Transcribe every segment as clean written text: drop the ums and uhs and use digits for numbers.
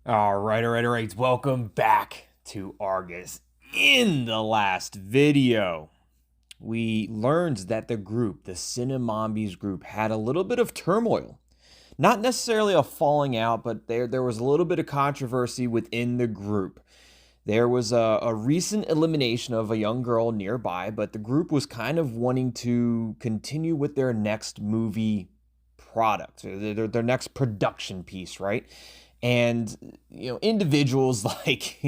All right. Welcome back to Argus. In the last video, we learned that the group, the Cinnamombies group, had a little bit of turmoil. Not necessarily a falling out, but there was a little bit of controversy within the group. There was a recent elimination of a young girl nearby, but the group was kind of wanting to continue with their next movie product, their next production piece, right? And individuals like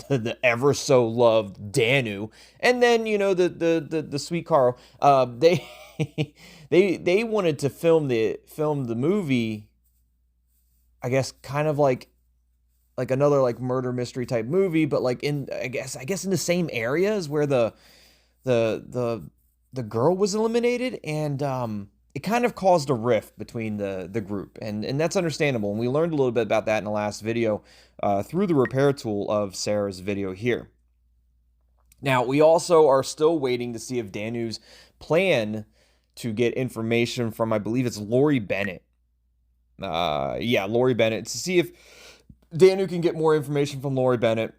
the ever so loved Danou, and then the sweet Carl, they they wanted to film the movie, I guess, kind of like another like murder mystery type movie, but like in I guess in the same areas where the the girl was eliminated, and it kind of caused a rift between the group, and that's understandable. And we learned a little bit about that in the last video through the repair tool of Sarah's video here. Now, we also are still waiting to see if Danou's plan to get information from, I believe it's Lori Bennet. Yeah, Lori Bennet, to see if Danou can get more information from Lori Bennet.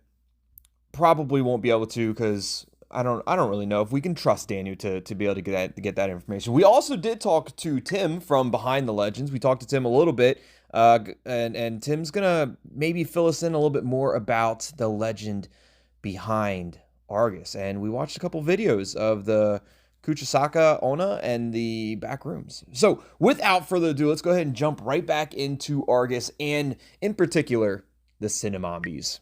Probably won't be able to, because I don't really know if we can trust Danou to be able to get that information. We also did talk to Tim from Behind the Legends. We talked to Tim a little bit, and Tim's gonna maybe fill us in a little bit more about the legend behind Argus. And we watched a couple videos of the Kuchisaka Ona and the back rooms. So without further ado, let's go ahead and jump right back into Argus, and in particular, the Cinnamombies.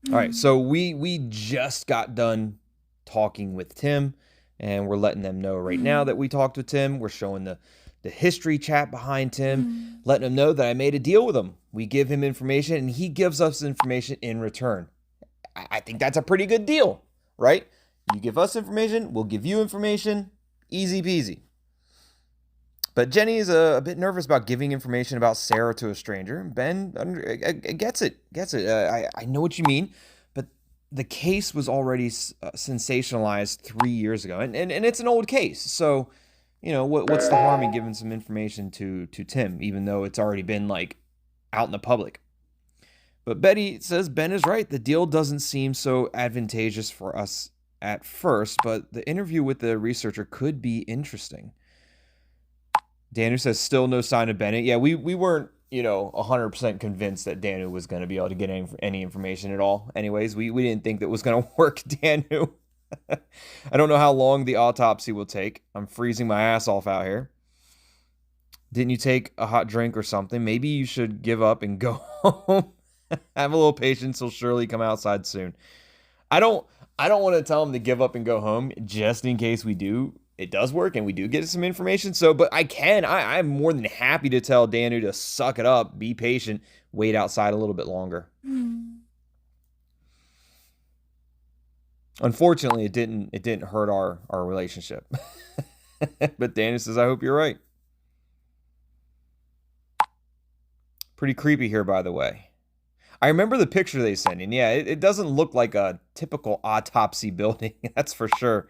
All right, so we just got done talking with Tim, and we're letting them know right now that we talked with Tim. We're showing the history chat behind Tim, letting him know that I made a deal with him. We give him information, and he gives us information in return. I think that's a pretty good deal, right? You give us information, we'll give you information. Easy peasy. But Jenny is a bit nervous about giving information about Sarah to a stranger. Ben gets it. I know what you mean, but the case was already sensationalized 3 years ago, and it's an old case. So, what's the harm in giving some information to Tim, even though it's already been like out in the public? But Betty says Ben is right. The deal doesn't seem so advantageous for us at first, but the interview with the researcher could be interesting. Danou says still no sign of Bennett. Yeah, we weren't, 100% convinced that Danou was going to be able to get any information at all. Anyways, we didn't think that was going to work, Danou. I don't know how long the autopsy will take. I'm freezing my ass off out here. Didn't you take a hot drink or something? Maybe you should give up and go home. Have a little patience. He'll surely come outside soon. I don't want to tell him to give up and go home, just in case we do. It does work, and we do get some information. So, but I'm more than happy to tell Danou to suck it up, be patient, wait outside a little bit longer. Unfortunately, it didn't hurt our relationship. But Danou says, I hope you're right. Pretty creepy here, by the way. I remember the picture they sent in. Yeah, it doesn't look like a typical autopsy building, that's for sure.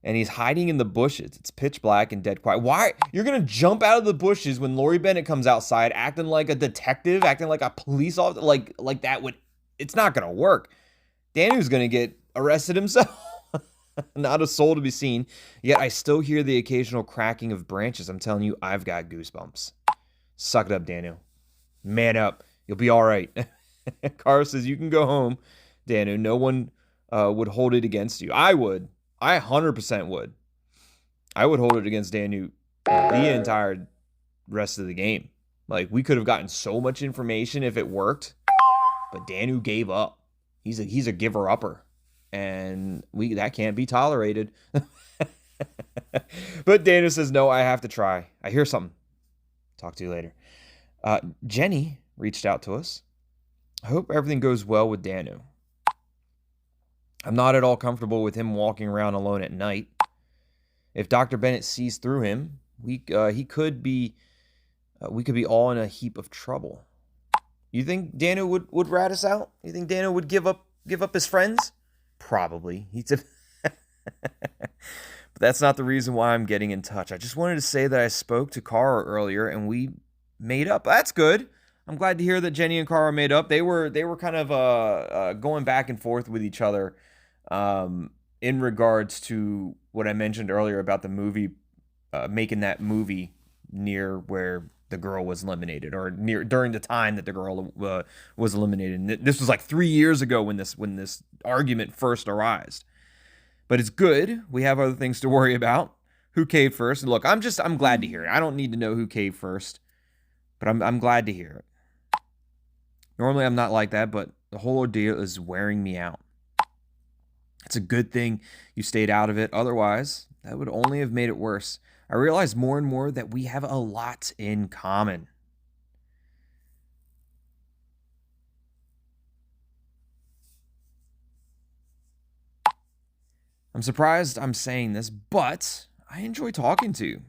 And he's hiding in the bushes. It's pitch black and dead quiet. Why? You're going to jump out of the bushes when Lori Bennet comes outside acting like a detective, acting like a police officer, like that would... It's not going to work. Danou's going to get arrested himself. Not a soul to be seen. Yet I still hear the occasional cracking of branches. I'm telling you, I've got goosebumps. Suck it up, Danou. Man up. You'll be all right. Kara says, you can go home, Danou. No one would hold it against you. I would. I 100% would. I would hold it against Danou the entire rest of the game. Like, we could have gotten so much information if it worked, but Danou gave up. He's a giver-upper, and that can't be tolerated. But Danou says, no, I have to try. I hear something. Talk to you later. Jenny reached out to us. I hope everything goes well with Danou. I'm not at all comfortable with him walking around alone at night. If Dr. Bennet sees through him, we could be all in a heap of trouble. You think Danou would rat us out? You think Danou would give up his friends? Probably. But that's not the reason why I'm getting in touch. I just wanted to say that I spoke to Kara earlier, and we made up. That's good. I'm glad to hear that Jenny and Cara made up. They were kind of going back and forth with each other in regards to what I mentioned earlier about the movie, making that movie near where the girl was eliminated, or near during the time that the girl was eliminated. And this was like 3 years ago when this argument first arose. But it's good. We have other things to worry about. Who caved first? And look, I'm glad to hear it. I don't need to know who caved first, but I'm glad to hear it. Normally I'm not like that, but the whole ordeal is wearing me out. It's a good thing you stayed out of it. Otherwise, that would only have made it worse. I realize more and more that we have a lot in common. I'm surprised I'm saying this, but I enjoy talking to you.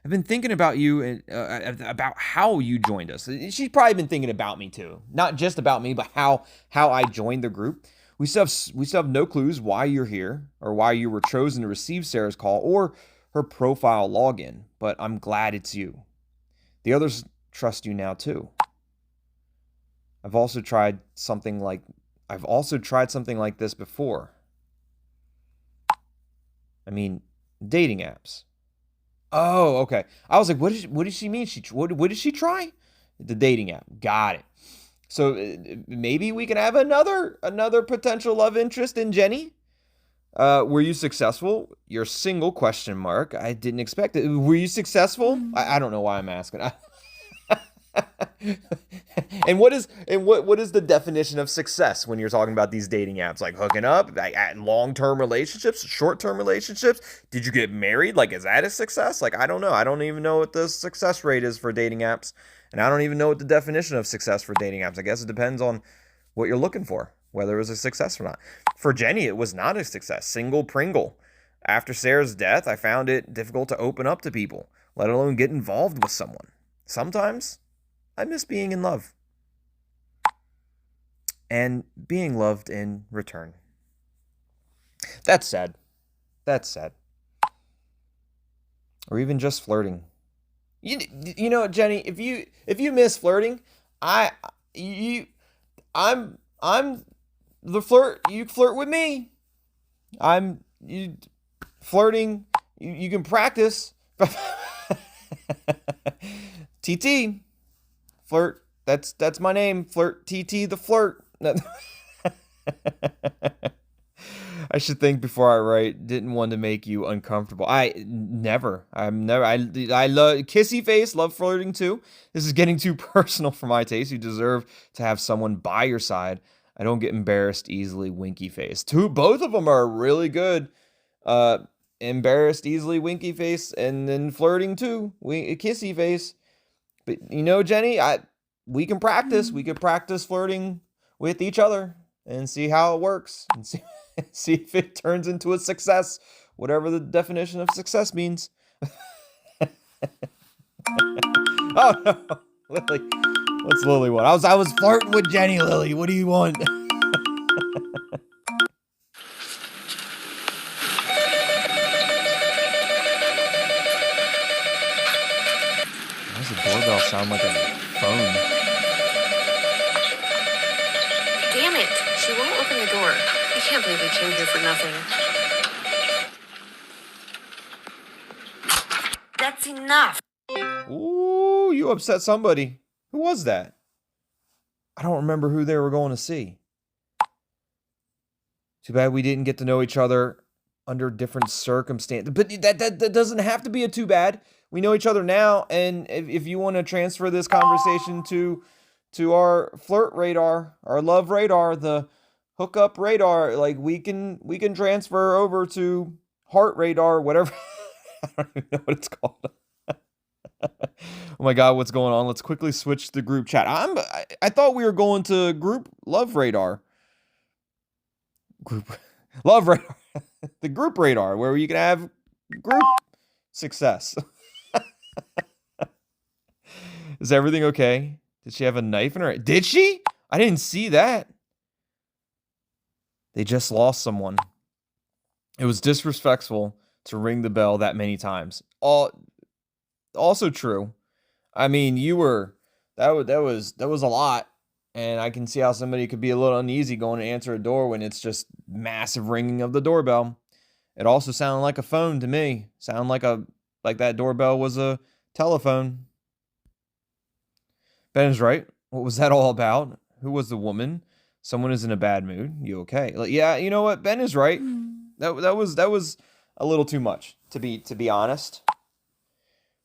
I've been thinking about you and about how you joined us. She's probably been thinking about me too. Not just about me, but how I joined the group. We still have no clues why you're here or why you were chosen to receive Sarah's call or her profile login, but I'm glad it's you. The others trust you now too. I've also tried something like this before. I mean, dating apps. Oh, okay. I was like, what did she mean? What did she try? The dating app. Got it. So maybe we can have another potential love interest in Jenny. Were you successful? You're single? Question mark. I didn't expect it. Were you successful? I don't know why I'm asking. And what is the definition of success when you're talking about these dating apps? Like hooking up, long-term relationships, short-term relationships? Did you get married? Like, is that a success? Like, I don't know. I don't even know what the success rate is for dating apps, and I don't even know what the definition of success for dating apps. I guess it depends on what you're looking for, whether it was a success or not. For Jenny, it was not a success. Single Pringle. After Sarah's death, I found it difficult to open up to people, let alone get involved with someone. Sometimes I miss being in love and being loved in return. That's sad. Or even just flirting. You know what, Jenny? If you miss flirting, I'm the flirt. You flirt with me. You flirting. You can practice. TT. Flirt. That's my name. Flirt. TT the flirt. I should think before I write. Didn't want to make you uncomfortable. I love kissy face. Love flirting too. This is getting too personal for my taste. You deserve to have someone by your side. I don't get embarrassed easily. Winky face. Both of them are really good. Embarrassed easily. Winky face, and then flirting too. Kissy face. But you know, Jenny, we can practice. We could practice flirting with each other and see how it works, and see if it turns into a success, whatever the definition of success means. Oh no, Lily, what's Lily want? I was flirting with Jenny. Lily, what do you want? Why does the doorbell sound like a phone? Damn it! She won't open the door. I can't believe we came here for nothing. That's enough. Ooh, you upset somebody. Who was that? I don't remember who they were going to see. Too bad we didn't get to know each other under different circumstances. But that doesn't have to be a too bad. We know each other now, and if you want to transfer this conversation to our flirt radar, our love radar, the hookup radar, like we can transfer over to heart radar, whatever. I don't even know what it's called. Oh my God, what's going on? Let's quickly switch to group chat. I thought we were going to group love radar. Group love radar. The group radar, where you can have group success. Is everything okay? Did she have a knife in her? Did she? I didn't see that. They just lost someone. It was disrespectful to ring the bell that many times. Also true. I mean, that was a lot. And I can see how somebody could be a little uneasy going to answer a door when it's just massive ringing of the doorbell. It also sounded like a phone to me. Sounded like that doorbell was a telephone. Ben is right. What was that all about? Who was the woman? Someone is in a bad mood. You okay? Like, yeah, you know what? Ben is right. That was a little too much to be honest.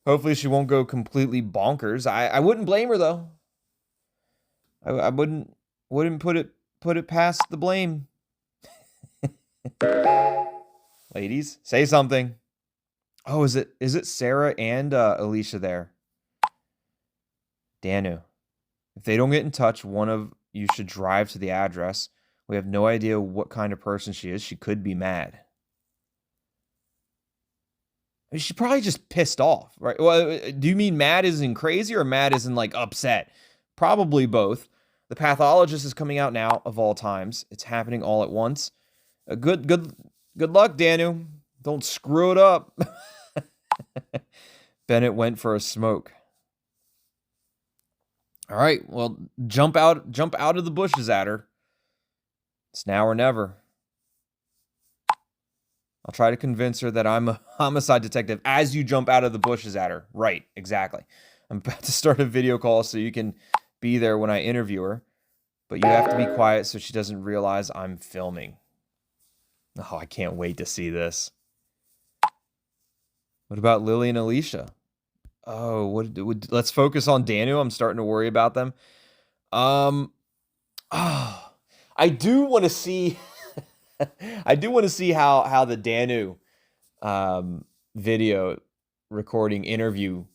Hopefully she won't go completely bonkers. I wouldn't blame her though. I wouldn't put it past the blame. Ladies, say something. Oh, is it Sarah and Alicia there? Danou. If they don't get in touch, one of you should drive to the address. We have no idea what kind of person she is. She could be mad. I mean, she's probably just pissed off, right? Well, do you mean mad as in crazy or mad as in like upset? Probably both. The pathologist is coming out now of all times. It's happening all at once. Good luck, Danou. Don't screw it up. Bennett went for a smoke. All right, well, jump out of the bushes at her. It's now or never. I'll try to convince her that I'm a homicide detective as you jump out of the bushes at her. Right, exactly. I'm about to start a video call so you can be there when I interview her. But you have to be quiet so she doesn't realize I'm filming. Oh, I can't wait to see this. What about Lilly and Alicia? Oh, let's focus on Danou. I'm starting to worry about them. I do want to see I do want to see how the Danou video recording interview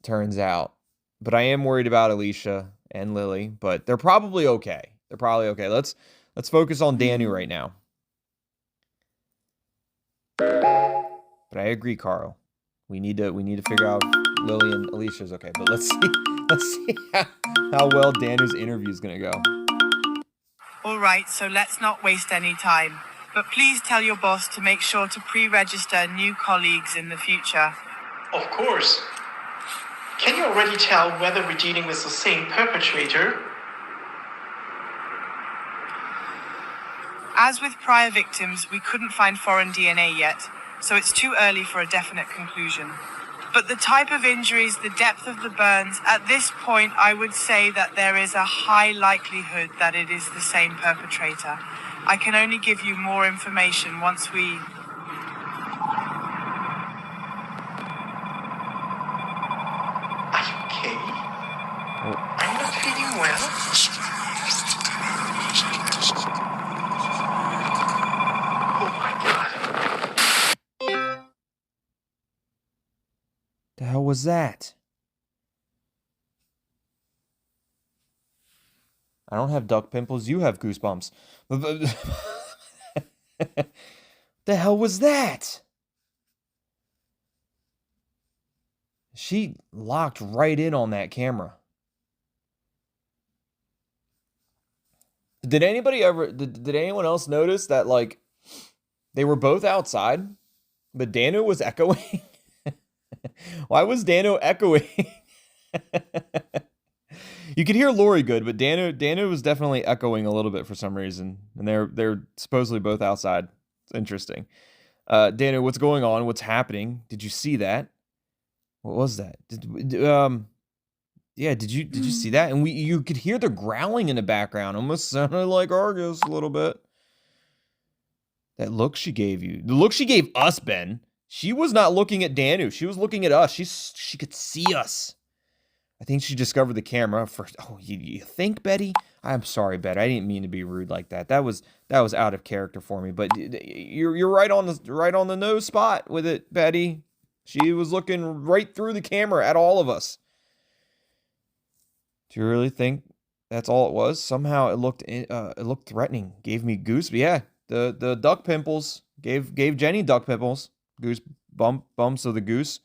turns out. But I am worried about Alicia and Lilly, but they're probably okay. They're probably okay. Let's focus on Danou right now. But I agree, Carl. We need to figure out if Lilly and Alicia's okay. But let's see how well Danou's interview is gonna go. All right, so let's not waste any time. But please tell your boss to make sure to pre-register new colleagues in the future. Of course. Can you already tell whether we're dealing with the same perpetrator? As with prior victims, we couldn't find foreign DNA yet, so it's too early for a definite conclusion. But the type of injuries, the depth of the burns, at this point, I would say that there is a high likelihood that it is the same perpetrator. I can only give you more information once we... Are you okay? I'm not feeling well. Oh my God. The hell was that? I don't have duck pimples. You have goosebumps. The hell was that? She locked right in on that camera. Did anyone else notice that, like, they were both outside, but Danou was echoing? Why was Danou echoing? You could hear Lori good, but Danou was definitely echoing a little bit for some reason. And they're supposedly both outside. It's interesting. Danou, what's going on? What's happening? Did you see that? What was that? Did you see that? And you could hear the growling in the background. Almost sounded like Argus a little bit. That look she gave you. The look she gave us, Ben. She was not looking at Danou. She was looking at us. She could see us. I think she discovered the camera first. Oh, you think, Betty? I'm sorry, Betty. I didn't mean to be rude like that. That was out of character for me. But you're right on the nose spot with it, Betty. She was looking right through the camera at all of us. Do you really think that's all it was? Somehow it looked threatening. Gave me goose. Yeah, the duck pimples gave Jenny duck pimples. Goose bumps of the goose.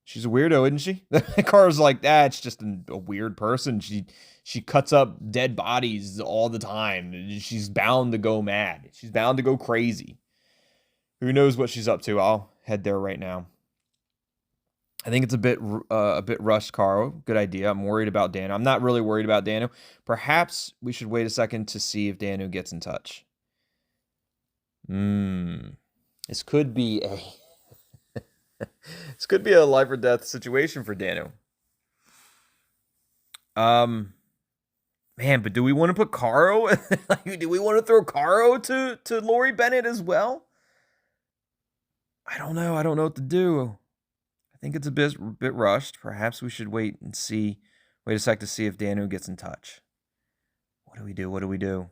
She's a weirdo, isn't she? Car's like, it's just a weird person. She cuts up dead bodies all the time. She's bound to go mad. She's bound to go crazy. Who knows what she's up to? I'll head there right now. I think it's a bit rushed, Caro. Good idea. I'm worried about Danou. I'm not really worried about Danou. Perhaps we should wait a second to see if Danou gets in touch. This could be a this could be a life or death situation for Danou. Man, but do we want to put Caro? Do we want to throw Caro to Lori Bennet as well? I don't know. I don't know what to do. I think it's a bit rushed. Perhaps we should wait and see. Wait a sec to see if Danou gets in touch. What do we do? What do we do?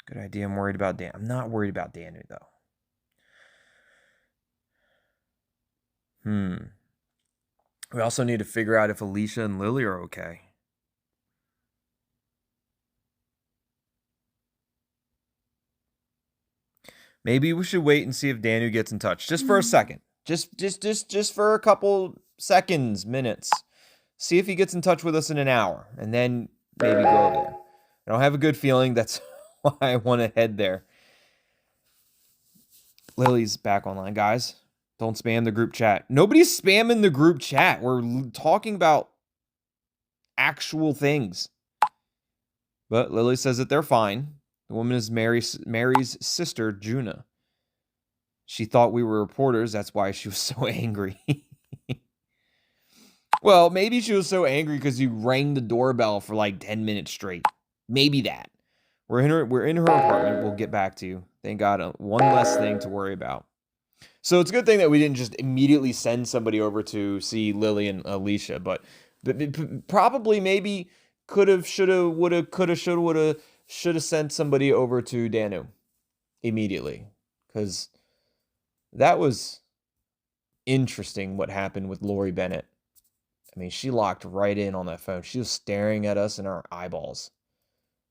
Good idea. I'm worried about Dan. I'm not worried about Danou though. We also need to figure out if Alicia and Lily are okay. Maybe we should wait and see if Danou gets in touch. Just for a second. Just for a couple seconds, minutes. See if he gets in touch with us in an hour. And then maybe go there. I don't have a good feeling. That's why I want to head there. Lily's back online, guys. Don't spam the group chat. Nobody's spamming the group chat. We're talking about actual things. But Lily says that they're fine. The woman is Mary's sister, Juno. She thought we were reporters. That's why she was so angry. Well, maybe she was so angry because you rang the doorbell for like 10 minutes straight. Maybe that. We're in her apartment. We'll get back to you. Thank God. One less thing to worry about. So it's a good thing that we didn't just immediately send somebody over to see Lily and Alicia. But probably maybe could have, should have, would have, could have, should have sent somebody over to Danou immediately. Because that was interesting what happened with Lori Bennet. I mean, she locked right in on that phone. She was staring at us in our eyeballs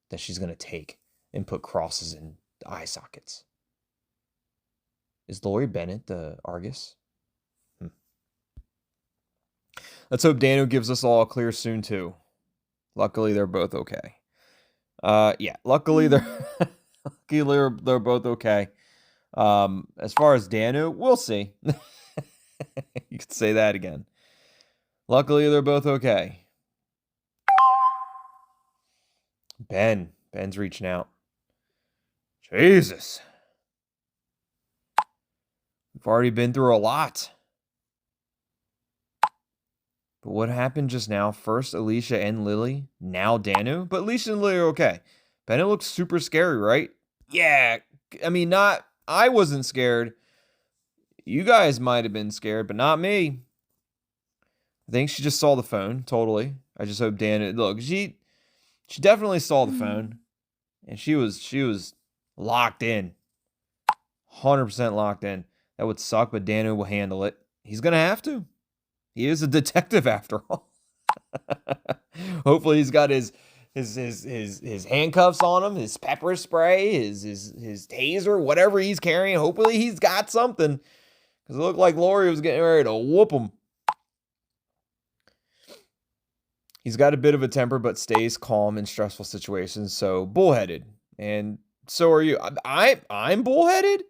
that she's going to take and put crosses in the eye sockets. Is Lori Bennet the Argus? Let's hope Danou gives us all a clear soon, too. Luckily, they're both okay. Yeah, luckily they're both okay. As far as Danou, we'll see. You could say that again. Luckily, they're both okay. Ben's reaching out. Jesus. We've already been through a lot. But what happened just now? First Alicia and Lily, now Danou. But Alicia and Lily are okay. Bennet looks super scary, right? Yeah. I mean, I wasn't scared. You guys might have been scared, but not me. I think she just saw the phone, totally. I just hope Danou... Look, she definitely saw the phone. And she was locked in. 100% locked in. That would suck, but Danou will handle it. He's going to have to. He is a detective after all. Hopefully he's got his handcuffs on him, his pepper spray, his taser, whatever he's carrying. Hopefully he's got something. Because it looked like Lori was getting ready to whoop him. He's got a bit of a temper, but stays calm in stressful situations. So bullheaded, and so are you. I'm bullheaded.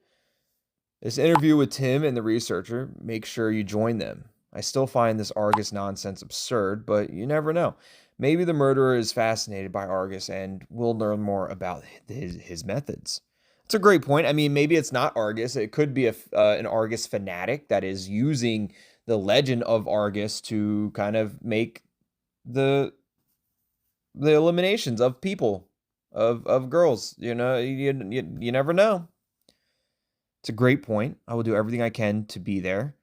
This interview with Tim and the researcher. Make sure you join them. I still find this Argus nonsense absurd, but you never know. Maybe the murderer is fascinated by Argus, and we'll learn more about his methods. It's a great point. I mean, maybe it's not Argus. It could be an Argus fanatic that is using the legend of Argus to kind of make the eliminations of people, of girls. You know, you never know. It's a great point. I will do everything I can to be there.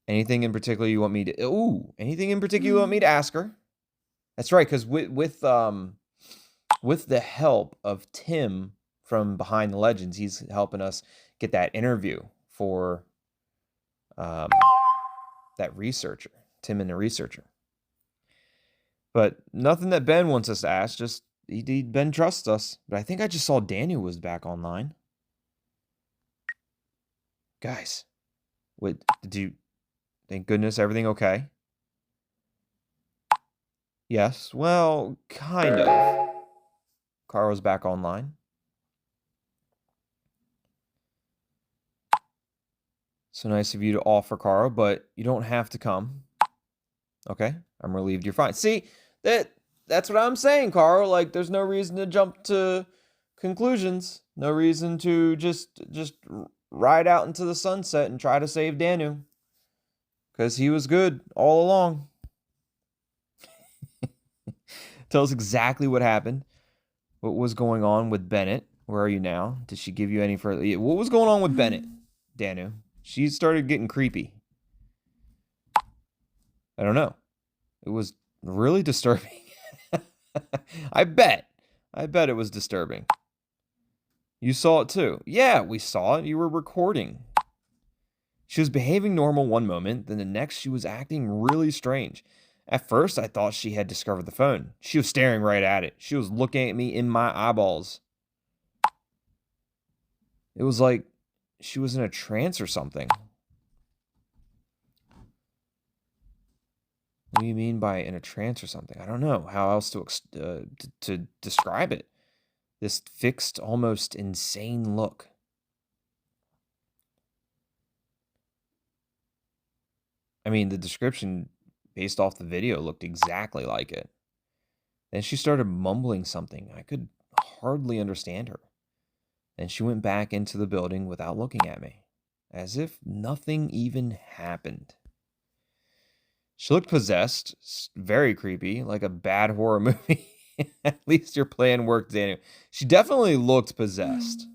Anything in particular you want me to... anything in particular you want me to ask her? That's right, because with the help of Tim from Behind the Legends, he's helping us get that interview for that researcher, Tim and the researcher. But nothing that Ben wants us to ask. Just Ben trusts us. But I think I just saw Danou was back online. Guys, wait, thank goodness everything okay? Yes, well, kind of. Caro's back online. So nice of you to offer, Carl, but you don't have to come. Okay, I'm relieved you're fine. See, that's what I'm saying, Carl. Like, there's no reason to jump to conclusions. No reason to just ride out into the sunset and try to save Danou. Because he was good all along. Tell us exactly what happened. What was going on with Bennett? Where are you now? Did she give you any further? What was going on with Bennett, Danou? She started getting creepy. I don't know. It was really disturbing. I bet it was disturbing. You saw it too. Yeah, we saw it. You were recording. She was behaving normal one moment, then the next she was acting really strange. At first, I thought she had discovered the phone. She was staring right at it. She was looking at me in my eyeballs. It was like she was in a trance or something. What do you mean by in a trance or something? I don't know how else to describe it. This fixed, almost insane look. I mean, the description based off the video looked exactly like it. Then she started mumbling something. I could hardly understand her. Then she went back into the building without looking at me, as if nothing even happened. She looked possessed, very creepy, like a bad horror movie. At least your plan worked, Danou. She definitely looked possessed.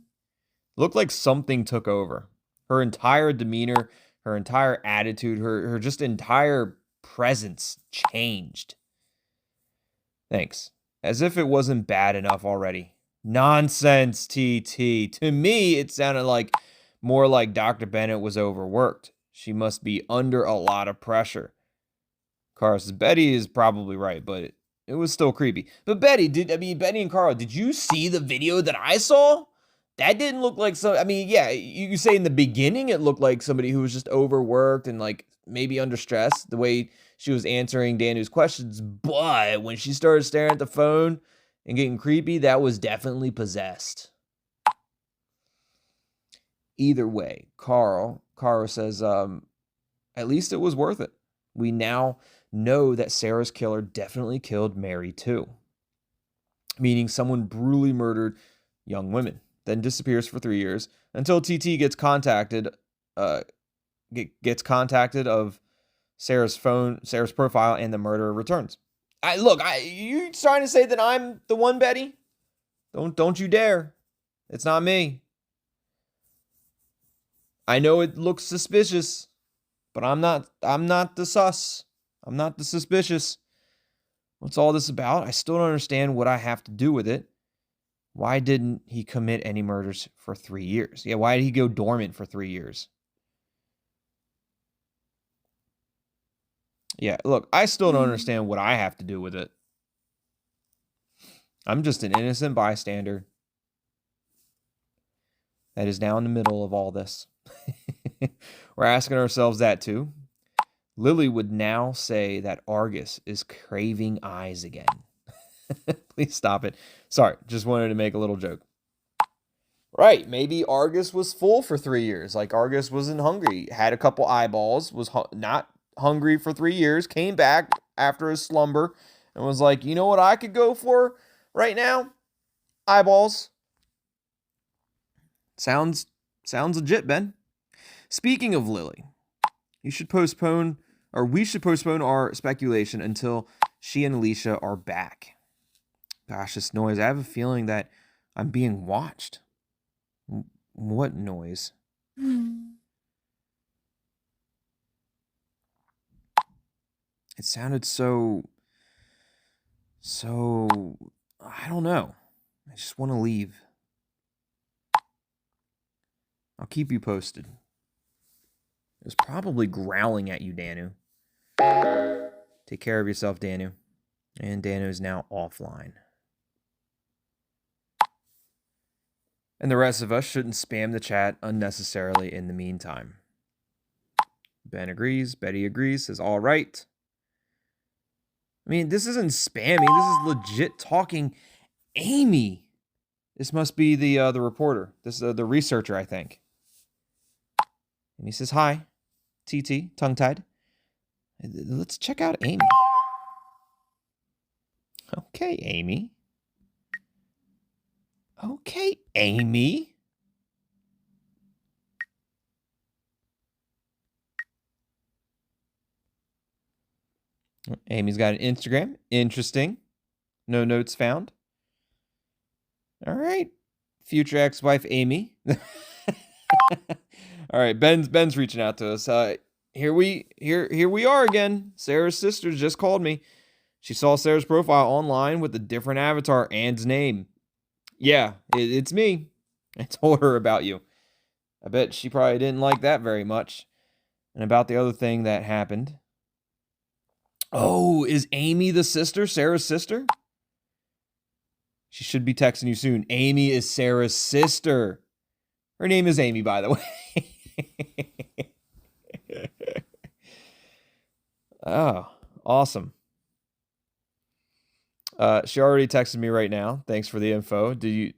Looked like something took over. Her entire demeanor, her entire attitude, her just entire presence changed. Thanks. As if it wasn't bad enough already. Nonsense, TT. To me, it sounded like more like Dr. Bennett was overworked. She must be under a lot of pressure. Carl says, Betty is probably right, but it was still creepy. But Betty and Carl, did you see the video that I saw? That didn't look like yeah, you say in the beginning it looked like somebody who was just overworked and like maybe under stress, the way she was answering Danou's questions. But when she started staring at the phone and getting creepy, that was definitely possessed. Either way, Carl says, at least it was worth it. We now know that Sarah's killer definitely killed Mary too. Meaning someone brutally murdered young women, then disappears for 3 years until TT gets contacted of Sarah's phone, Sarah's profile, and the murderer returns. You trying to say that I'm the one, Betty? Don't you dare. It's not me. I know it looks suspicious, but I'm not the sus. I'm not the suspicious. What's all this about? I still don't understand what I have to do with it. Why didn't he commit any murders for 3 years? Yeah, why did he go dormant for 3 years? Yeah, look, I still don't understand what I have to do with it. I'm just an innocent bystander that is now in the middle of all this. We're asking ourselves that too. Lily would now say that Argus is craving eyes again. Please stop it. Sorry, just wanted to make a little joke. Right, maybe Argus was full for 3 years. Like Argus wasn't hungry, had a couple eyeballs, was not hungry for 3 years, came back after his slumber, and was like, you know what I could go for right now? Eyeballs. Sounds legit, Ben. Speaking of Lily, we should postpone our speculation until she and Alicia are back. Gosh, this noise. I have a feeling that I'm being watched. What noise? It sounded so, I don't know. I just want to leave. I'll keep you posted. It was probably growling at you, Danou. Take care of yourself, Danou. And Danou is now offline. And the rest of us shouldn't spam the chat unnecessarily in the meantime. Ben agrees. Betty agrees. Says, all right. I mean, this isn't spamming. This is legit talking. Amy. This must be the reporter. This is the researcher, I think. Amy says hi. TT, tongue-tied. Let's check out Amy. Okay, Amy. Okay, Amy. Amy's got an Instagram. Interesting. No notes found. All right. Future ex-wife Amy. All right, Ben's reaching out to us. Here we are again. Sarah's sister just called me. She saw Sarah's profile online with a different avatar and name. Yeah, it's me. I told her about you. I bet she probably didn't like that very much. And about the other thing that happened. Oh, is Amy the sister? Sarah's sister? She should be texting you soon. Amy is Sarah's sister. Her name is Amy, by the way. Oh, awesome. She already texted me right now. Thanks for the info. Do you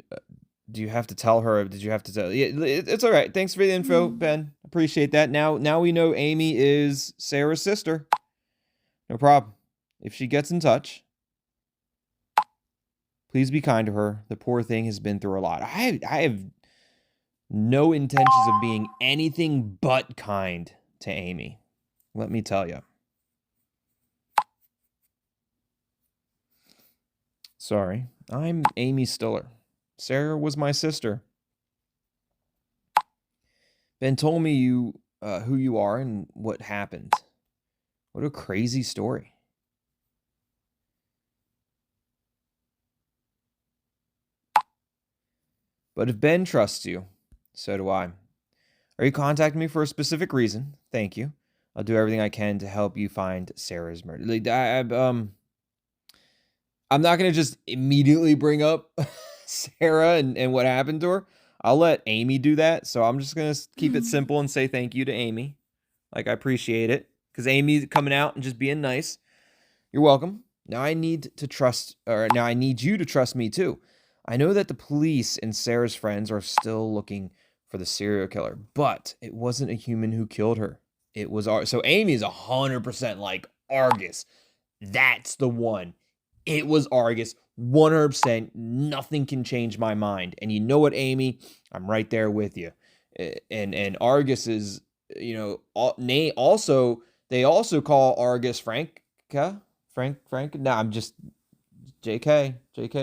have to tell her? Did you have to tell? Yeah, it's all right. Thanks for the info, Ben. Appreciate that. Now we know Amy is Sarah's sister. No problem. If she gets in touch, please be kind to her. The poor thing has been through a lot. I have no intentions of being anything but kind to Amy. Let me tell you. Sorry. I'm Amy Stiller. Sarah was my sister. Ben told me who you are and what happened. What a crazy story. But if Ben trusts you, so do I. Are you contacting me for a specific reason? Thank you. I'll do everything I can to help you find Sarah's murder. I'm not going to just immediately bring up Sarah and what happened to her. I'll let Amy do that. So I'm just going to keep it simple and say thank you to Amy. Like, I appreciate it. Because Amy's coming out and just being nice. You're welcome. Now I need you to trust me too. I know that the police and Sarah's friends are still looking for the serial killer, but it wasn't a human who killed her. It was so Amy's 100% like Argus. That's the one. It was Argus. 100%. Nothing can change my mind. And you know what, Amy? I'm right there with you. And Argus is, also they also call Argus Franca. Frank. No, I'm just JK.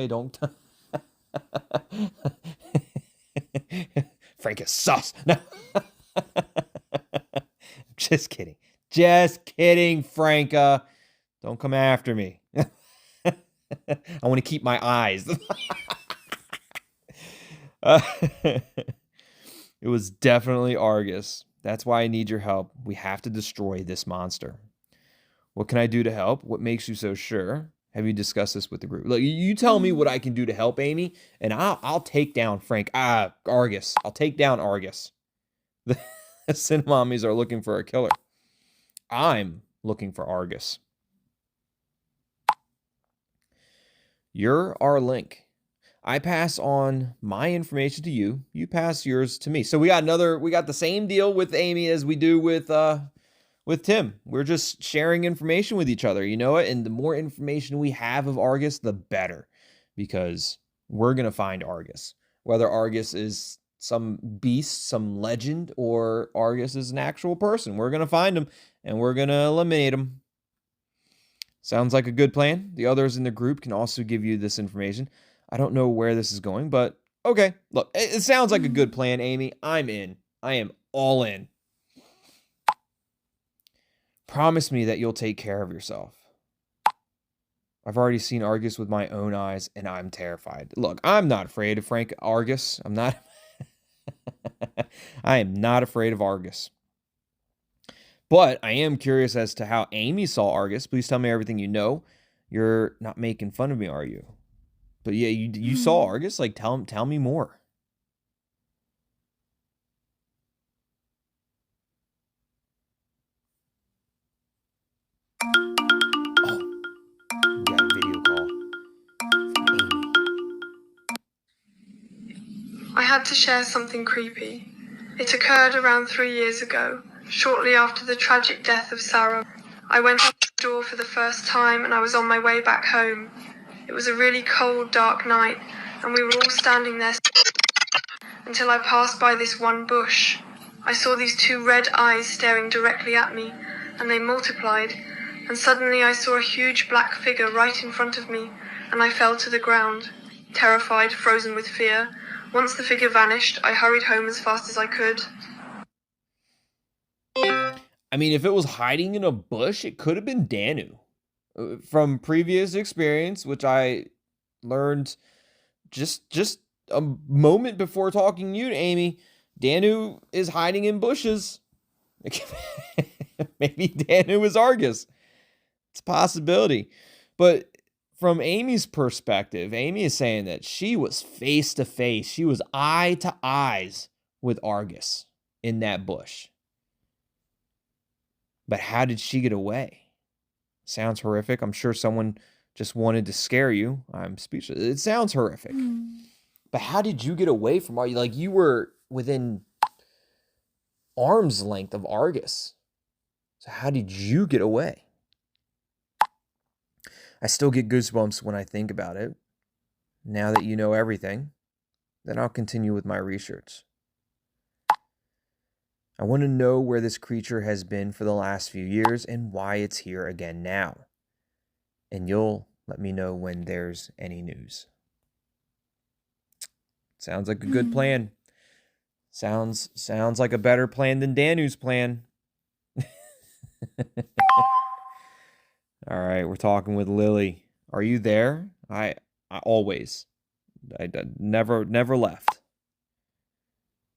Don't. Frank is sus. No. Just kidding, Franca. Don't come after me. I want to keep my eyes. It was definitely Argus. That's why I need your help. We have to destroy this monster. What can I do to help? What makes you so sure? Have you discussed this with the group? Look, you tell me what I can do to help Amy, and I'll take down Argus. I'll take down Argus. The Cinnamommies are looking for a killer. I'm looking for Argus. You're our link. I pass on my information to you. You pass yours to me. So we got the same deal with Amy as we do with Tim. We're just sharing information with each other, you know it? And the more information we have of Argus, the better. Because we're going to find Argus. Whether Argus is some beast, some legend, or Argus is an actual person. We're going to find him, and we're going to eliminate him. Sounds like a good plan. The others in the group can also give you this information. I don't know where this is going, but okay. Look, it sounds like a good plan, Amy. I'm in. I am all in. Promise me that you'll take care of yourself. I've already seen Argus with my own eyes, and I'm terrified. Look, I'm not afraid of Frank Argus. I'm not. I am not afraid of Argus. But I am curious as to how Amy saw Argus. Please tell me everything you know. You're not making fun of me, are you? But yeah, you saw Argus? Like, tell me more. Oh, we got a video call from Amy. I had to share something creepy. It occurred around 3 years ago, shortly after the tragic death of Sarah. I went out the door for the first time and I was on my way back home. It was a really cold, dark night, and we were all standing there until I passed by this one bush. I saw these two red eyes staring directly at me, and they multiplied, and suddenly I saw a huge black figure right in front of me, and I fell to the ground, terrified, frozen with fear. Once the figure vanished, I hurried home as fast as I could. I mean, if it was hiding in a bush, it could have been Danou. From previous experience, which I learned just a moment before talking to you, Amy, Danou is hiding in bushes. Maybe Danou is Argus. It's a possibility. But from Amy's perspective, Amy is saying that she was face to face. She was eye to eyes with Argus in that bush. But how did she get away? Sounds horrific. I'm sure someone just wanted to scare you. I'm speechless. It sounds horrific. But how did you get away from Argus? Like, you were within arm's length of Argus. So how did you get away? I still get goosebumps when I think about it. Now that you know everything, then I'll continue with my research. I want to know where this creature has been for the last few years and why it's here again now. And you'll let me know when there's any news. Sounds like a good plan. Sounds like a better plan than Danou's plan. All right, we're talking with Lily. Are you there? I always. I never left.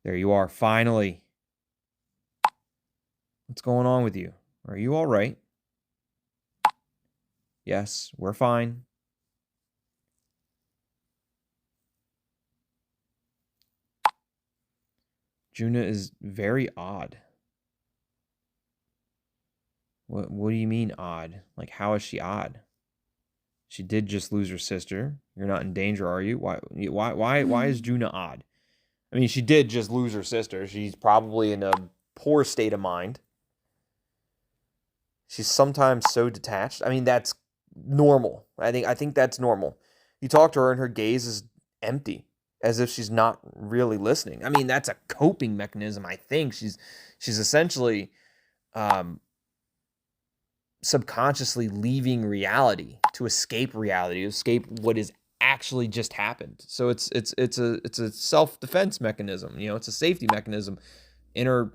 There you are, finally. What's going on with you? Are you all right? Yes, we're fine. Juno is very odd. What do you mean odd? Like, how is she odd? She did just lose her sister. You're not in danger, are you? Why is Juno odd? I mean, she did just lose her sister. She's probably in a poor state of mind. She's sometimes so detached. I mean, that's normal. I think that's normal. You talk to her and her gaze is empty, as if she's not really listening. I mean, that's a coping mechanism, I think. She's essentially subconsciously leaving reality to escape reality, to escape what is actually just happened. So it's a self-defense mechanism. You know, it's a safety mechanism in her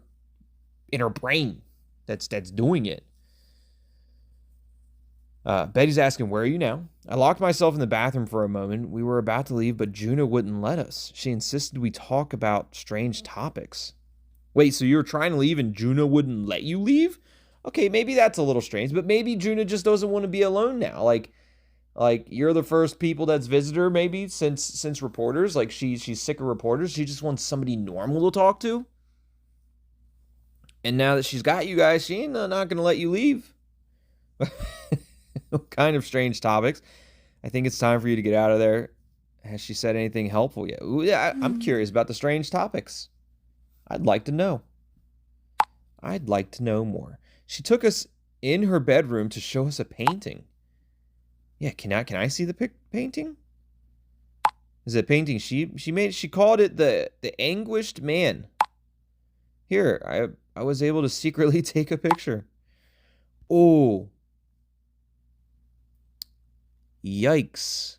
brain that's doing it. Betty's asking, where are you now? I locked myself in the bathroom for a moment. We were about to leave, but Juno wouldn't let us. She insisted we talk about strange topics. Wait, so you were trying to leave and Juno wouldn't let you leave? Okay, maybe that's a little strange, but maybe Juno just doesn't want to be alone now. Like you're the first people that's visited her maybe since reporters. Like she's sick of reporters. She just wants somebody normal to talk to. And now that she's got you guys, she ain't not going to let you leave. Kind of strange topics. I think it's time for you to get out of there. Has she said anything helpful yet? Ooh, yeah, I'm curious about the strange topics. I'd like to know. I'd like to know more. She took us in her bedroom to show us a painting. Yeah, can I see the painting? Is it a painting she made? She called it the Anguished Man. Here, I was able to secretly take a picture. Oh. Yikes.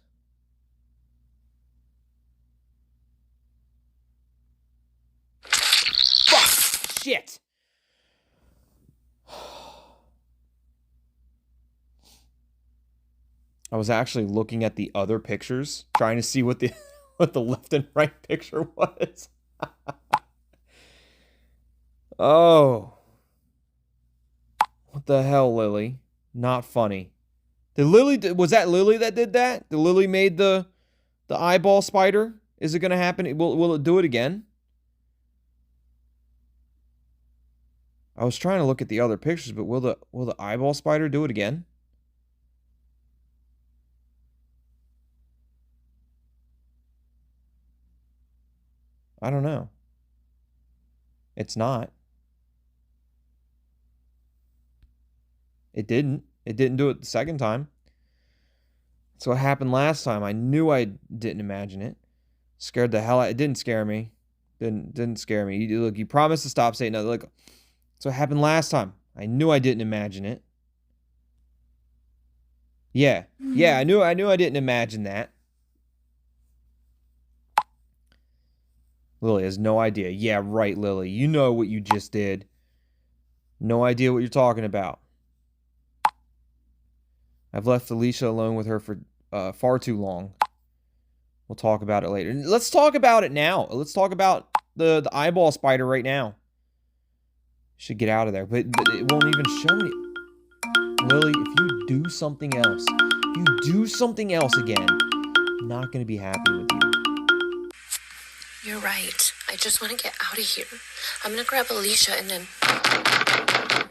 Fuck! Shit! I was actually looking at the other pictures, trying to see what the left and right picture was. Oh. What the hell, Lily? Not funny. Was that Lily that did that? Did Lily made the eyeball spider? Is it going to happen? Will it do it again? I was trying to look at the other pictures, but will the eyeball spider do it again? I don't know. It's not. It didn't. It didn't do it the second time. That's what happened last time. I knew I didn't imagine it. Scared the hell out. It didn't scare me. Didn't scare me. Look, you promised to stop saying no. Look, that's what happened last time. I knew I didn't imagine it. Yeah. Yeah, I knew I didn't imagine that. Lily has no idea. Yeah, right, Lily. You know what you just did. No idea what you're talking about. I've left Alicia alone with her for far too long. We'll talk about it later. Let's talk about it now. Let's talk about the eyeball spider right now. Should get out of there, but it won't even show me. Lily, if you do something else, again, I'm not going to be happy with you. You're right. I just want to get out of here. I'm going to grab Alicia and then...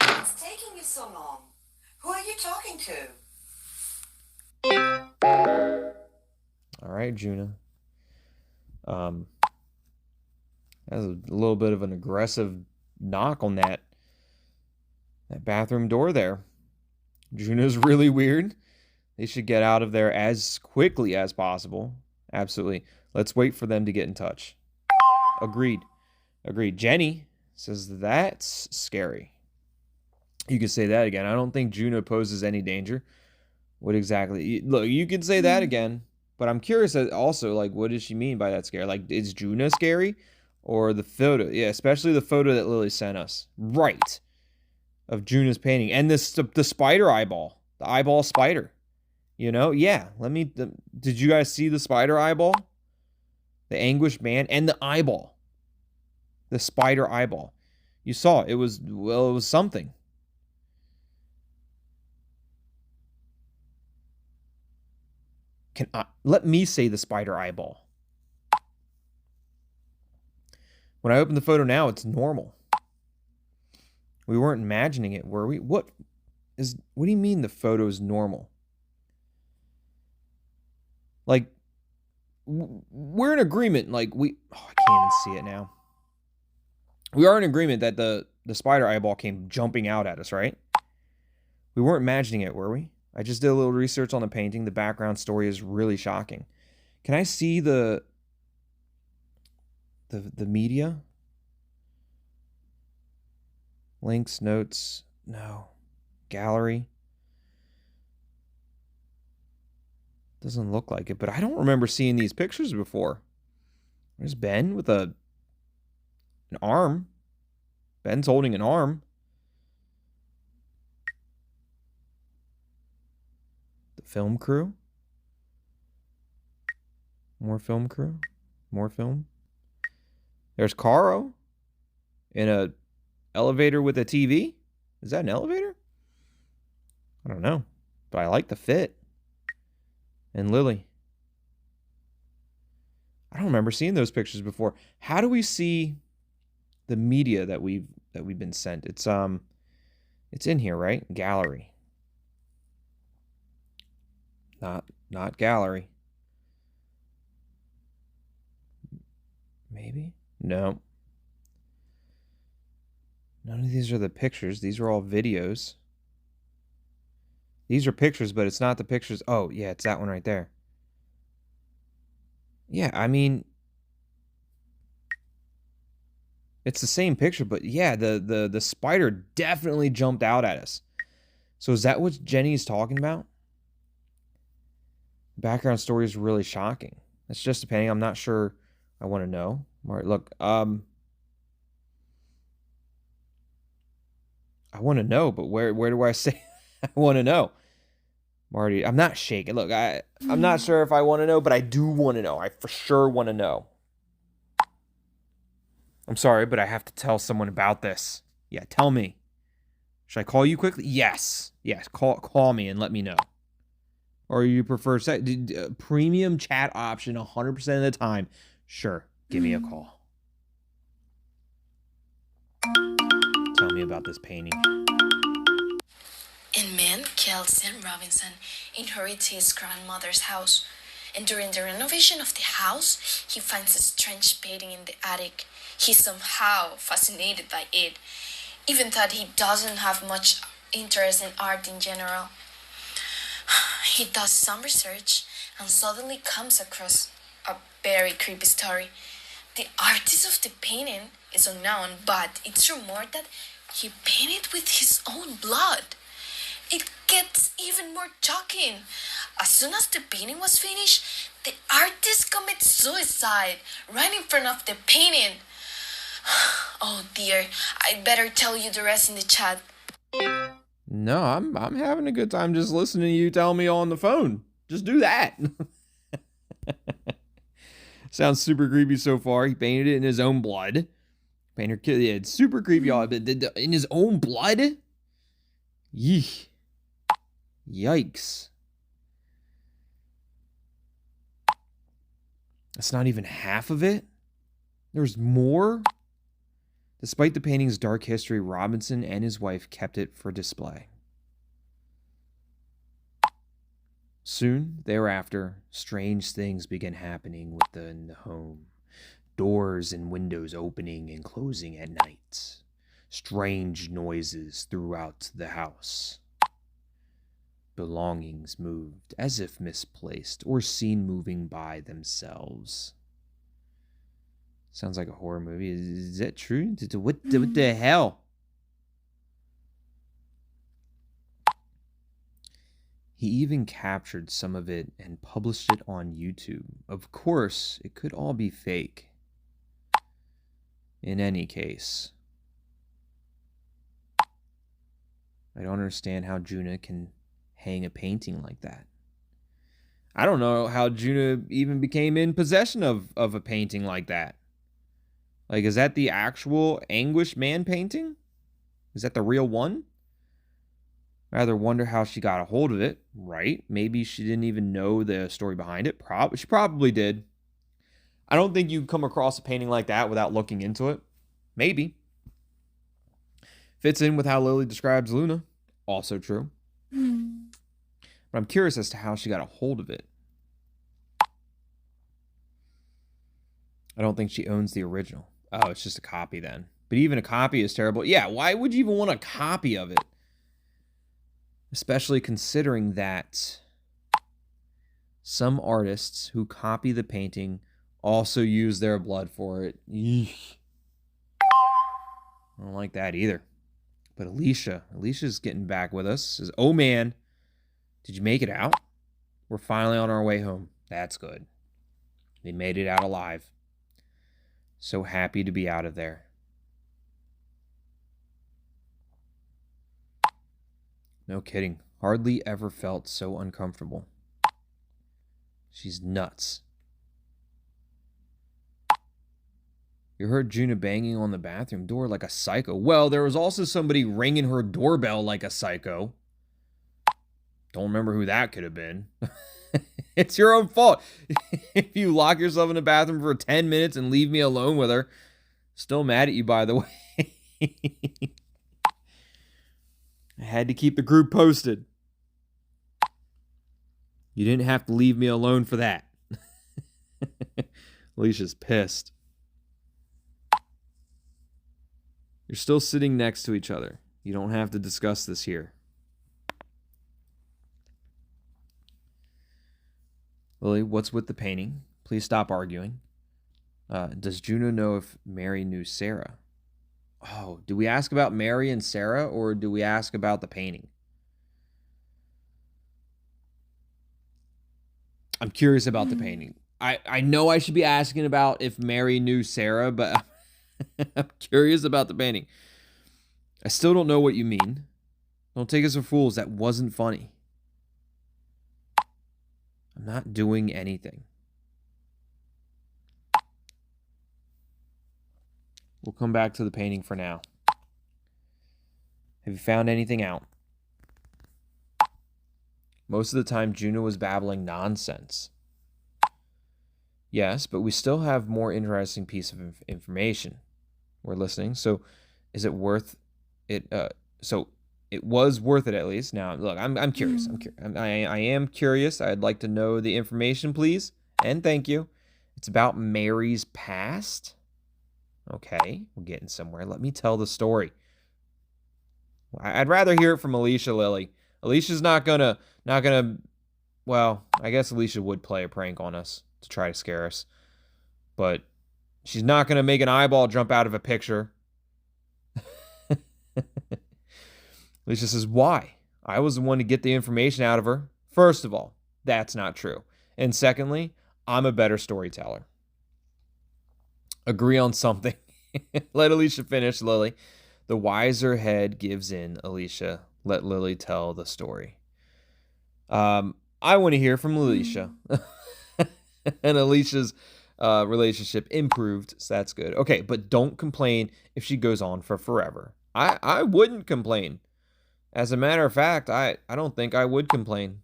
What's taking you so long? Who are you talking to? All right, Juno. That's a little bit of an aggressive knock on that bathroom door there. Juno's really weird. They should get out of there as quickly as possible. Absolutely. Let's wait for them to get in touch. Agreed. Jenny says that's scary. You could say that again. I don't think Juno poses any danger. What exactly? Look, you could say that again. But I'm curious also, like, what does she mean by that scary? Like, is Juno scary? Or the photo? Yeah, especially the photo that Lily sent us. Right. Of Juno's painting. And the spider eyeball. The eyeball spider. You know? Yeah. Did you guys see the spider eyeball? The anguished man. And the eyeball. The spider eyeball. You saw it. It was something. Let me say the spider eyeball. When I open the photo now, it's normal. We weren't imagining it, were we? What do you mean the photo is normal? Like, we're in agreement. Like, I can't even see it now. We are in agreement that the spider eyeball came jumping out at us, right? We weren't imagining it, were we? I just did a little research on the painting. The background story is really shocking. Can I see the media? Links, notes, no. Gallery. Doesn't look like it, but I don't remember seeing these pictures before. There's Ben with an arm. Ben's holding an arm. The film crew. More film crew. More film. There's Caro in a elevator with a TV. Is that an elevator? I don't know, but I like the fit. And Lily. I don't remember seeing those pictures before. How do we see the media that we've been sent? It's in here, right? Gallery. Not gallery. Maybe? No. None of these are the pictures. These are all videos. These are pictures, but it's not the pictures. Oh, yeah, it's that one right there. Yeah, I mean, it's the same picture, but yeah, the spider definitely jumped out at us. So is that what Jenny's talking about? The background story is really shocking. It's just depending. I'm not sure. I want to know. All right, look. I want to know, but where do I say I want to know? Marty, I'm not shaking. Look, I'm not sure if I want to know, but I do want to know. I for sure want to know. I'm sorry, but I have to tell someone about this. Yeah, tell me. Should I call you quickly? Yes. Yes, call me and let me know. Or you prefer premium chat option 100% of the time? Sure, give me a call. Tell me about this painting. A man killed Sam Robinson in Hority's grandmother's house. And during the renovation of the house, he finds a strange painting in the attic. He's somehow fascinated by it, even though he doesn't have much interest in art in general. He does some research and suddenly comes across a very creepy story. The artist of the painting is unknown, but it's rumored that he painted with his own blood. It gets even more shocking. As soon as the painting was finished, the artist commits suicide right in front of the painting. Oh dear, I'd better tell you the rest in the chat. No, I'm having a good time just listening to you tell me on the phone. Just do that. Sounds super creepy so far. He painted it in his own blood. Painter kid, yeah, it's super creepy, y'all. But in his own blood? Yeesh. Yikes. That's not even half of it. There's more. Despite the painting's dark history, Robinson and his wife kept it for display. Soon thereafter, strange things began happening within the home. Doors and windows opening and closing at night. Strange noises throughout the house. Belongings moved as if misplaced or seen moving by themselves. Sounds like a horror movie. Is that true? What the hell? He even captured some of it and published it on YouTube. Of course, it could all be fake. In any case, I don't understand how Juno can hang a painting like that. I don't know how Juno even became in possession of a painting like that. Like, is that the actual Anguished Man painting? Is that the real one? I rather wonder how she got a hold of it, right? Maybe she didn't even know the story behind it. She probably did. I don't think you come across a painting like that without looking into it. Maybe. Fits in with how Lily describes Luna. Also true. But I'm curious as to how she got a hold of it. I don't think she owns the original. Oh, it's just a copy then. But even a copy is terrible. Yeah, why would you even want a copy of it? Especially considering that some artists who copy the painting also use their blood for it. Eesh. I don't like that either. But Alicia's getting back with us. Says, oh man, did you make it out? We're finally on our way home. That's good. They made it out alive. So happy to be out of there. No kidding. Hardly ever felt so uncomfortable. She's nuts. You heard Juno banging on the bathroom door like a psycho. Well, there was also somebody ringing her doorbell like a psycho. Don't remember who that could have been. It's your own fault. If you lock yourself in the bathroom for 10 minutes and leave me alone with her. Still mad at you, by the way. I had to keep the group posted. You didn't have to leave me alone for that. Alicia's pissed. You're still sitting next to each other. You don't have to discuss this here. Lily, what's with the painting? Please stop arguing. Does Juno know if Mary knew Sarah? Oh, do we ask about Mary and Sarah, or do we ask about the painting? I'm curious about the painting. I know I should be asking about if Mary knew Sarah, but I'm curious about the painting. I still don't know what you mean. Don't take us for fools. That wasn't funny. I'm not doing anything. We'll come back to the painting for now. Have you found anything out? Most of the time, Juno was babbling nonsense. Yes, but we still have more interesting piece of information. We're listening. So, is it worth it? it was worth it at least. Now, look, I'm curious. I am curious. I'd like to know the information, please, and thank you. It's about Mary's past. Okay, we're getting somewhere. Let me tell the story. I'd rather hear it from Alicia, Lily. Alicia's not gonna. Well, I guess Alicia would play a prank on us to try to scare us, but she's not gonna make an eyeball jump out of a picture. Alicia says, why? I was the one to get the information out of her. First of all, that's not true. And secondly, I'm a better storyteller. Agree on something. Let Alicia finish, Lily. The wiser head gives in, Alicia. Let Lily tell the story. I want to hear from Alicia. And Alicia's relationship improved, so that's good. Okay, but don't complain if she goes on for forever. I wouldn't complain. As a matter of fact, I don't think I would complain.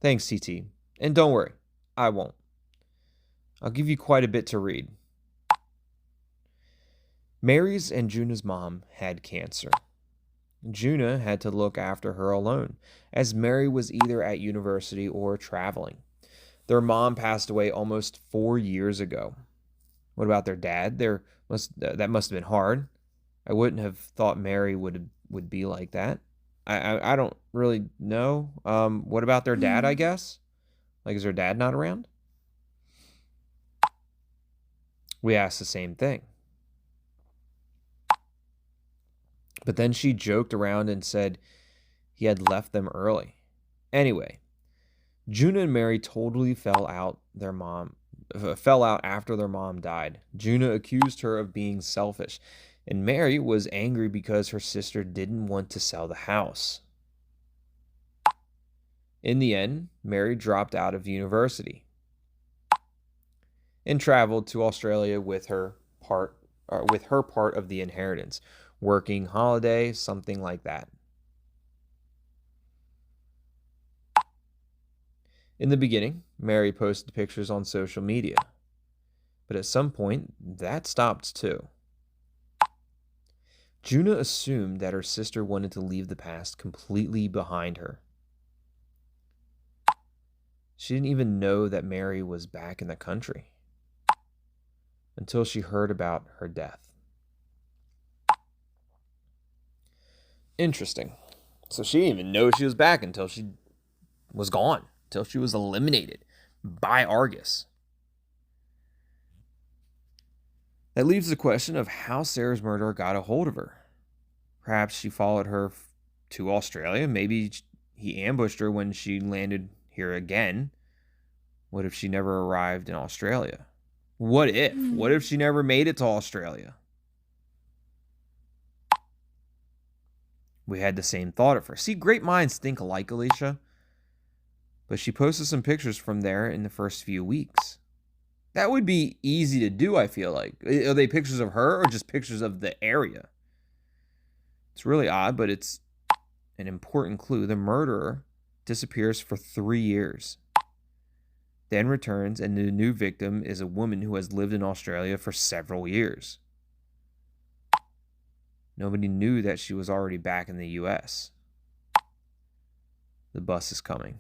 Thanks, TT. And don't worry, I won't. I'll give you quite a bit to read. Mary's and Juno's mom had cancer. Juno had to look after her alone, as Mary was either at university or traveling. Their mom passed away almost 4 years ago. What about their dad? That must have been hard. I wouldn't have thought Mary would be like that. I don't really know. What about their dad, I guess? Like, is their dad not around? We asked the same thing. But then she joked around and said he had left them early. Anyway, Juno and Mary totally fell out after their mom died. Juno accused her of being selfish, and Mary was angry because her sister didn't want to sell the house. In the end, Mary dropped out of university and traveled to Australia with her part of the inheritance, working holiday, something like that. In the beginning, Mary posted pictures on social media, but at some point, that stopped too. Juno assumed that her sister wanted to leave the past completely behind her. She didn't even know that Mary was back in the country until she heard about her death. Interesting. So she didn't even know she was back until she was gone, until she was eliminated by Argus. That leaves the question of how Sarah's murderer got a hold of her. Perhaps she followed her to Australia. Maybe he ambushed her when she landed here again. What if she never arrived in Australia? What if she never made it to Australia? We had the same thought at first. See, great minds think alike, Alicia. But she posted some pictures from there in the first few weeks. That would be easy to do, I feel like. Are they pictures of her or just pictures of the area? It's really odd, but it's an important clue. The murderer disappears for 3 years, then returns, and the new victim is a woman who has lived in Australia for several years. Nobody knew that she was already back in the U.S. The bus is coming.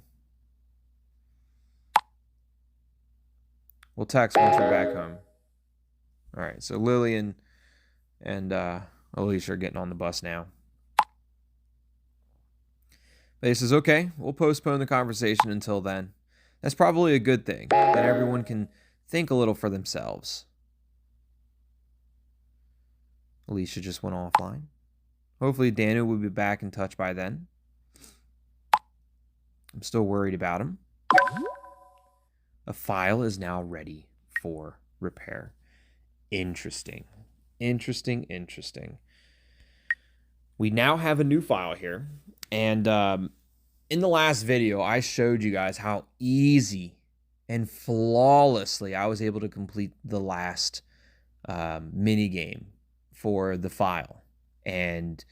We'll text once we're back home. All right, so Lily and Alicia are getting on the bus now. But he says, okay, we'll postpone the conversation until then. That's probably a good thing, that everyone can think a little for themselves. Alicia just went offline. Hopefully Danou will be back in touch by then. I'm still worried about him. A file is now ready for repair. Interesting. We now have a new file here. And in the last video, I showed you guys how easy and flawlessly I was able to complete the last mini game for the file. And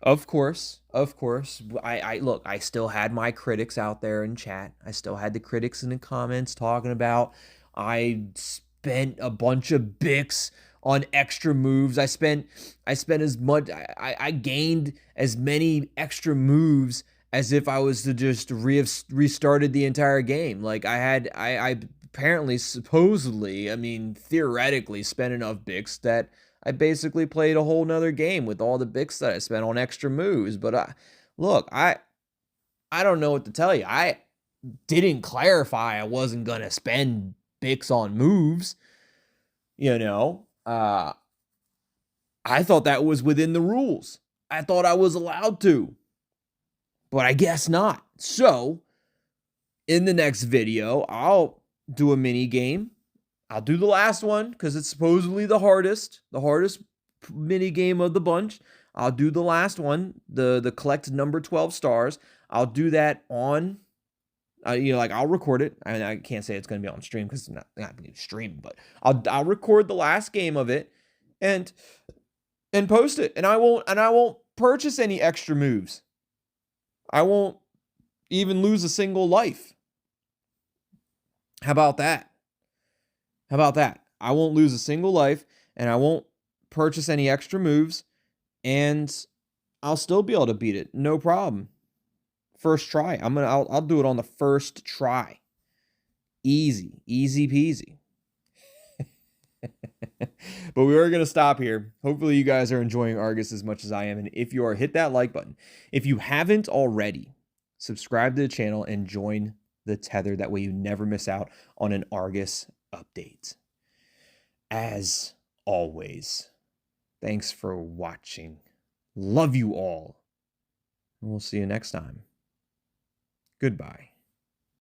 of course, I still had my critics out there in chat. I still had the critics in the comments talking about I spent a bunch of Bix on extra moves. I spent as much, I gained as many extra moves as if I was to just restarted the entire game. Like I apparently, supposedly, I mean, theoretically spent enough Bix that I basically played a whole nother game with all the Bix that I spent on extra moves. But look, I don't know what to tell you. I didn't clarify I wasn't going to spend Bix on moves. You know, I thought that was within the rules. I thought I was allowed to, but I guess not. So in the next video, I'll do a mini game. I'll do the last one because it's supposedly the hardest mini game of the bunch. I'll do the last one, the collect number 12 stars. I'll do that on, like I'll record it. I mean, I can't say it's going to be on stream because it's not going to stream, but I'll record the last game of it and post it. And I won't purchase any extra moves. I won't even lose a single life. How about that? I won't lose a single life and I won't purchase any extra moves and I'll still be able to beat it. No problem. First try. I'll do it on the first try. Easy peasy. But we are going to stop here. Hopefully you guys are enjoying Argus as much as I am. And if you are, hit that like button. If you haven't already, subscribe to the channel and join the Tether. That way you never miss out on an Argus update. As always, thanks for watching. Love you all. And we'll see you next time. Goodbye.